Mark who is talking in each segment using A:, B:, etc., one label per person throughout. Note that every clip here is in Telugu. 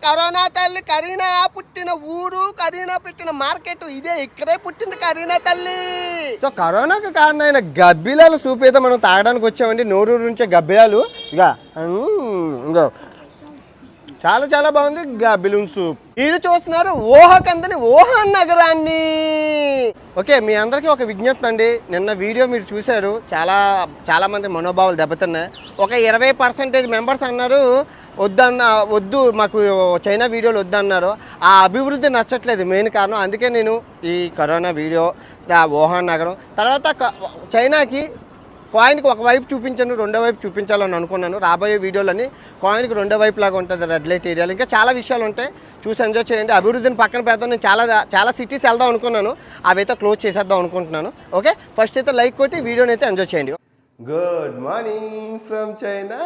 A: కరోనా తల్లి కరీనా పుట్టిన ఊరు, కరీనా పుట్టిన మార్కెట్ ఇదే. ఇక్కడే పుట్టింది కరీనా తల్లి. సో కరోనాకి కారణమైన గబ్బిలాలు సూప్ అయితే మనం తాగడానికి వచ్చామండి. నోరూరు నుంచే గబ్బిలాలు. ఇంకో చాలా చాలా బాగుంది గబ్బిలూన్ సూప్. మీరు చూస్తున్నారు ఊహకందని వుహాన్ నగరాన్ని. ఓకే, మీ అందరికీ ఒక విజ్ఞప్తి అండి. నిన్న వీడియో మీరు చూశారు, చాలా మంది మనోభావాలు దెబ్బతిన్నాయి. ఒక 20% మెంబర్స్ అన్నారు వద్దు మాకు చైనా వీడియోలు వద్దన్నారు. ఆ అభివృద్ధి నచ్చట్లేదు మెయిన్ కారణం. అందుకే నేను ఈ కరోనా వీడియో, వుహాన్ నగరం, తర్వాత చైనాకి కాయిన్కి ఒకవైపు చూపించాను, రెండో వైపు చూపించాలని అనుకున్నాను. రాబోయే వీడియోలని కాయిన్కి రెండో వైపు లాగా ఉంటుంది రెడ్ లైట్ ఏరియాలో. ఇంకా చాలా విషయాలు ఉంటాయి, చూసి ఎంజాయ్ చేయండి. అభివృద్ధిని పక్కన పెడతాను. నేను చాలా సిటీస్ వెళ్దాం అనుకున్నాను, అవైతే క్లోజ్ చేసేద్దాం అనుకుంటున్నాను. ఓకే, ఫస్ట్ అయితే లైక్ కొట్టి వీడియోని అయితే ఎంజాయ్ చేయండి. Good morning from China.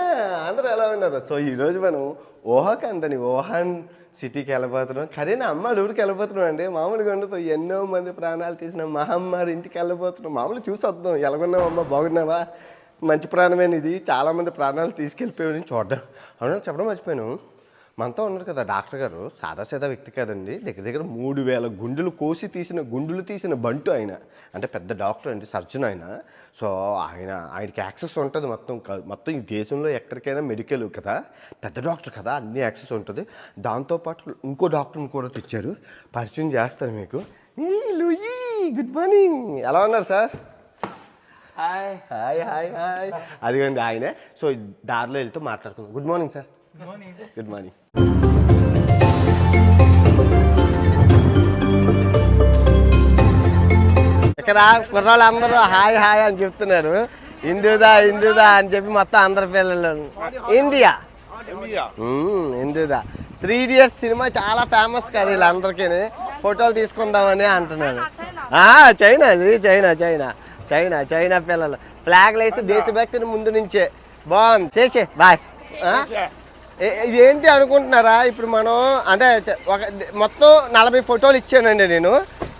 A: అందరూ ఎలా ఉన్నారు? సో ఈరోజు మనం వుహాన్ సిటీకి వెళ్ళిపోతున్నాం. కరీనా అమ్మాళ్ళ ఊరికి వెళ్ళిపోతున్నాం అండి. మామూలుగా ఉండదు, ఎన్నో మంది ప్రాణాలు తీసిన మహమ్మారి ఇంటికి వెళ్ళిపోతున్నాం. మామూలు చూసి వద్దాం, ఎలాగున్నావు అమ్మ, బాగున్నావా, మంచి ప్రాణమేనా ఇది, చాలామంది ప్రాణాలు తీసుకెళ్ళిపోయామని చూడడం. అవును, చెప్పడం మర్చిపోయాను, మనతో ఉన్నారు కదా డాక్టర్ గారు. సాదాసీదా వ్యక్తి కాదండి, దగ్గర 3000 గుండెలు గుండులు తీసిన బంటు ఆయన. అంటే పెద్ద డాక్టర్ అండి, సర్జన్ ఆయన. సో ఆయనకి యాక్సెస్ ఉంటుంది మొత్తం ఈ దేశంలో ఎక్కడికైనా మెడికల్ కదా, పెద్ద డాక్టర్ కదా, అన్ని యాక్సెస్ ఉంటుంది. దాంతోపాటు ఇంకో డాక్టర్ని కూడా తెచ్చారు, పరిచయం చేస్తారు మీకు. లూయి, గుడ్ మార్నింగ్, ఎలా ఉన్నారు sir? Hi hi hi hi. అదిగండి ఆయనే. సో దారిలో వెళ్తూ మాట్లాడుకుందాం. Good morning sir. Good morning. ఇక్కడ కుర్రాళ్ళు అందరూ హాయ్ హాయ్ అని చెప్తున్నారు. హిందూదా అని చెప్పి మొత్తం అందరి పిల్లలు ఇండియా 3 Idiots సినిమా చాలా ఫేమస్ కదా వీళ్ళందరికీ. ఫోటోలు తీసుకుందామని అంటున్నారు. చైనా పిల్లలు ఫ్లాగ్లు వేసి దేశభక్తిని ముందు నుంచే బాగుంది. చేసే బాయ్. ఏంటి అనుకుంటున్నారా? ఇప్పుడు మనం అంటే మొత్తం 40 ఫోటోలు ఇచ్చానండి నేను.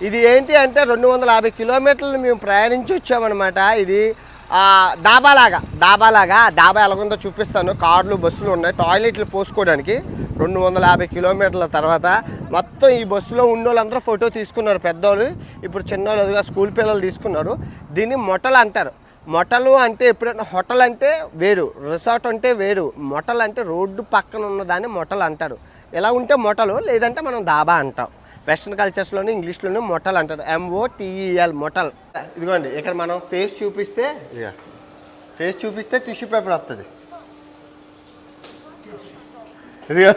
A: ఇది ఏంటి అంటే 250 కిలోమీటర్లు మేము ప్రయాణించి వచ్చామన్నమాట. ఇది డాబా ఎలాగుందో చూపిస్తాను. కార్లు, బస్సులు ఉన్నాయి, టాయిలెట్లు పోసుకోవడానికి. 250 కిలోమీటర్ల తర్వాత మొత్తం ఈ బస్సులో ఉన్న వాళ్ళందరూ ఫోటో తీసుకున్నారు, పెద్దోళ్ళు. ఇప్పుడు చిన్నోళ్ళుగా స్కూల్ పిల్లలు తీసుకున్నారు. దీన్ని మొట్టలు అంటారు. మొట్టలు అంటే ఎప్పుడైనా హోటల్ అంటే వేరు, రిసార్ట్ అంటే వేరు. మొట్టలు అంటే రోడ్డు పక్కన ఉన్నదాన్ని మొట్టలు అంటారు. ఎలా ఉంటే మొట్టలు, లేదంటే మనం దాబా అంటాం. వెస్ట్రన్ కల్చర్స్లోనే ఇంగ్లీష్లోనే మొట్టలు అంటారు. MOTEL మొట్టల్. ఇదిగోండి, ఇక్కడ మనం ఫేస్ చూపిస్తే టిష్యూ పేపర్ వస్తుంది. ఇదిగో